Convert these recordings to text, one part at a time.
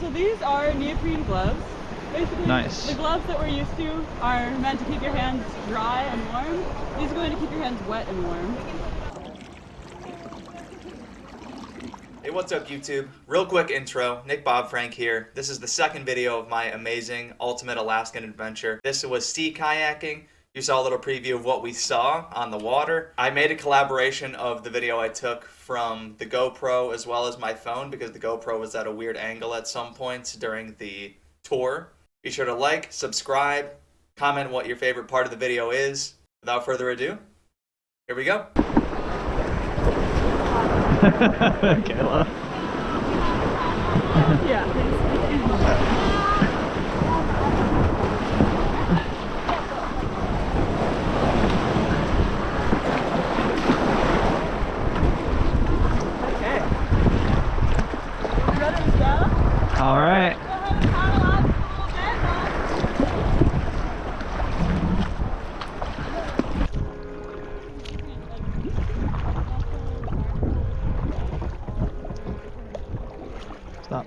So these are neoprene gloves. Basically, Nice. the gloves that we're used to are meant to keep your hands dry and warm. These are going to keep your hands wet and warm. Hey, what's up YouTube? Real quick intro, Nick Bob Frank here. This is the second video of my amazing ultimate Alaskan adventure. This was sea kayaking. You saw a little preview of what we saw on the water. I made a collaboration of the video I took from the GoPro as well as my phone because the GoPro was at a weird angle at some points during the tour. Be sure to like, subscribe, comment what your favorite part of the video is. Without further ado, here we go. Kayla. Yeah. Okay. You ready to go? All right. Go ahead and paddle up a little Stop.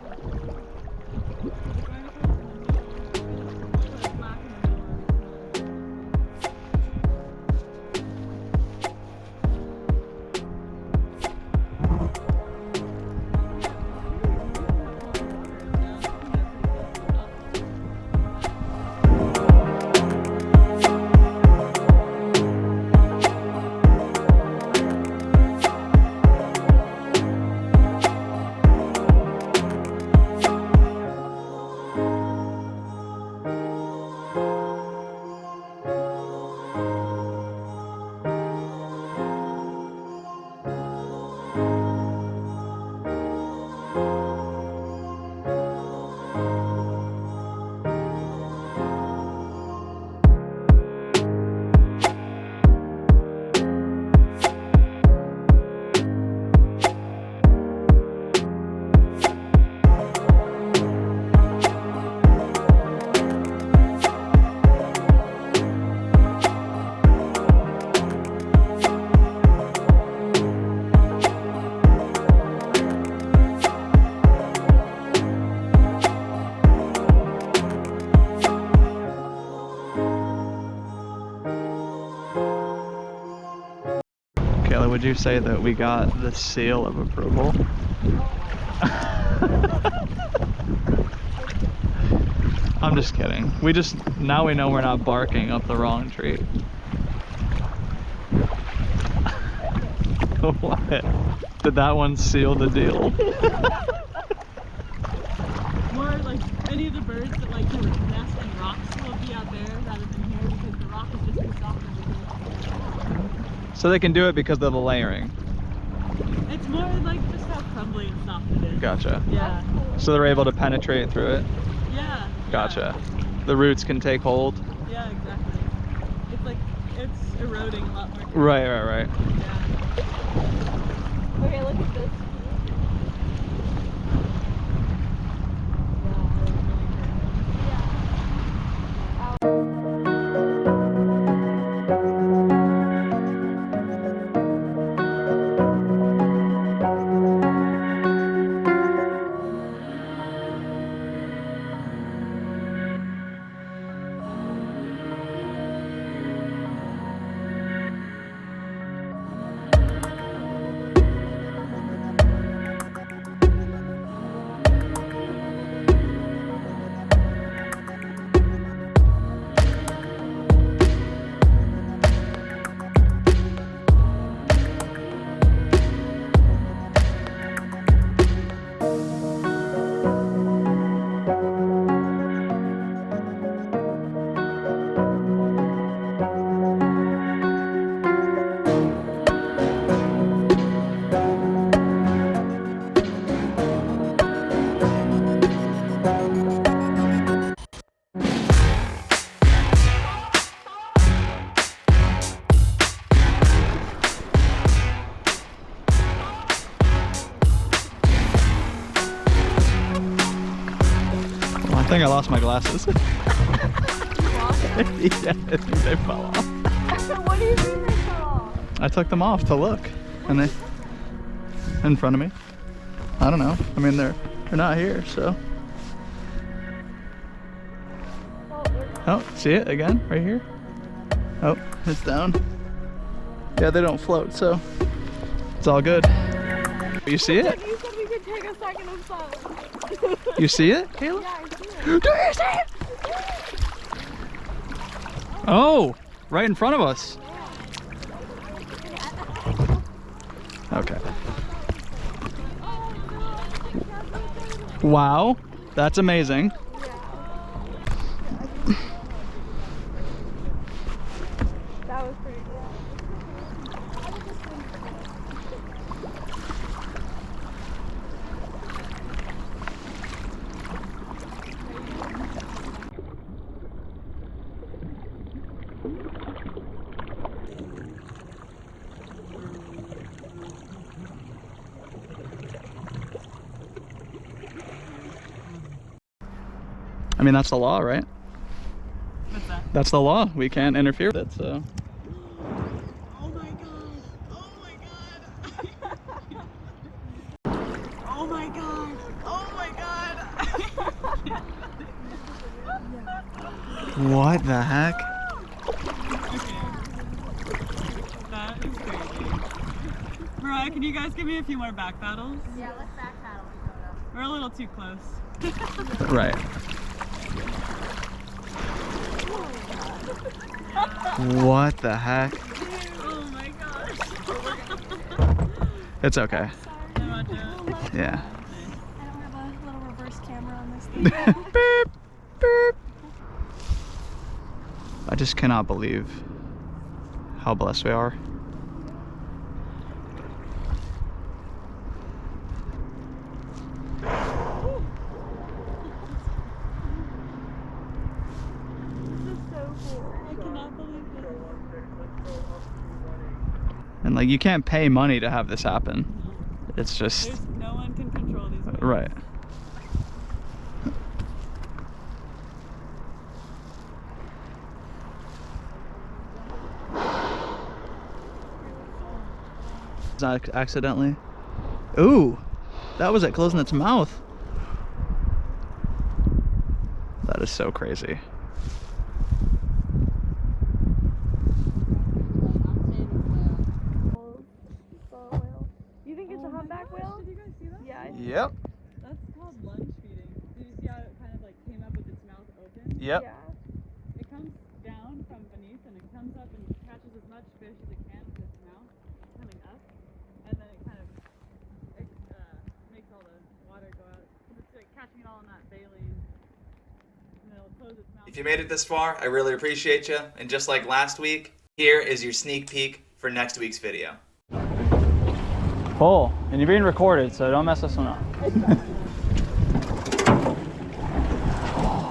Kayla, would you say that we got the seal of approval? I'm just kidding. Now we know we're not barking up the wrong tree. What? Did that one seal the deal? more like any of the birds that like to nest in rocks will be out there rather than here because the rock is just too soft. So they can do it because of the layering. It's more like just how crumbly and soft it is. Gotcha. Yeah. So they're able to penetrate through it? Yeah. Gotcha. The roots can take hold? Yeah, exactly. It's like, it's eroding a lot more. Right. Yeah. Okay, look at this. think I lost my glasses. Yeah, I think they fell off. What do you mean they fell off? I took them off to look, and they in front of me. I don't know. I mean, they're not here, so Oh, see it again right here? Oh, it's down. Yeah, they don't float, so it's all good. You see it? You said we could take a second of sun. You see it, Kayla? Yeah, I see it. Do you see it? Oh, right in front of us. Okay. Wow, that's amazing. That was pretty cool. I mean, that's the law, right? What's that? That's the law. We can't interfere with it, so. Oh my god! Oh my god! Oh my god! Oh my god! What the heck? Okay. That is crazy. Mariah, can you guys give me a few more back paddles? Yeah, let's back paddle. We're a little too close. Right. What the heck? Oh my gosh. It's okay. I want to. Yeah. I don't have a little reverse camera on this thing. Beep, beep. I just cannot believe how blessed we are. This is so cool. I cannot believe this. And like, you can't pay money to have this happen. It's just, There's no one can control these waves. right. Accidentally. Ooh, that was it closing its mouth. That is so crazy. You think it's a humpback whale? Did you guys see that? Yeah. Yep. That's called lunge feeding. Did you see how it kind of like came up with its mouth open? Yep. Yeah. It comes down from beneath and it comes up and catches as much fish as it can with its mouth coming up, and then it kind of makes all the water go out. It's like catching it all in that baleen, and then it'll close its mouth. If you made it this far, I really appreciate you. And just like last week, here is your sneak peek for next week's video. Cool. And you're being recorded, so don't mess this one up.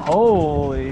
Holy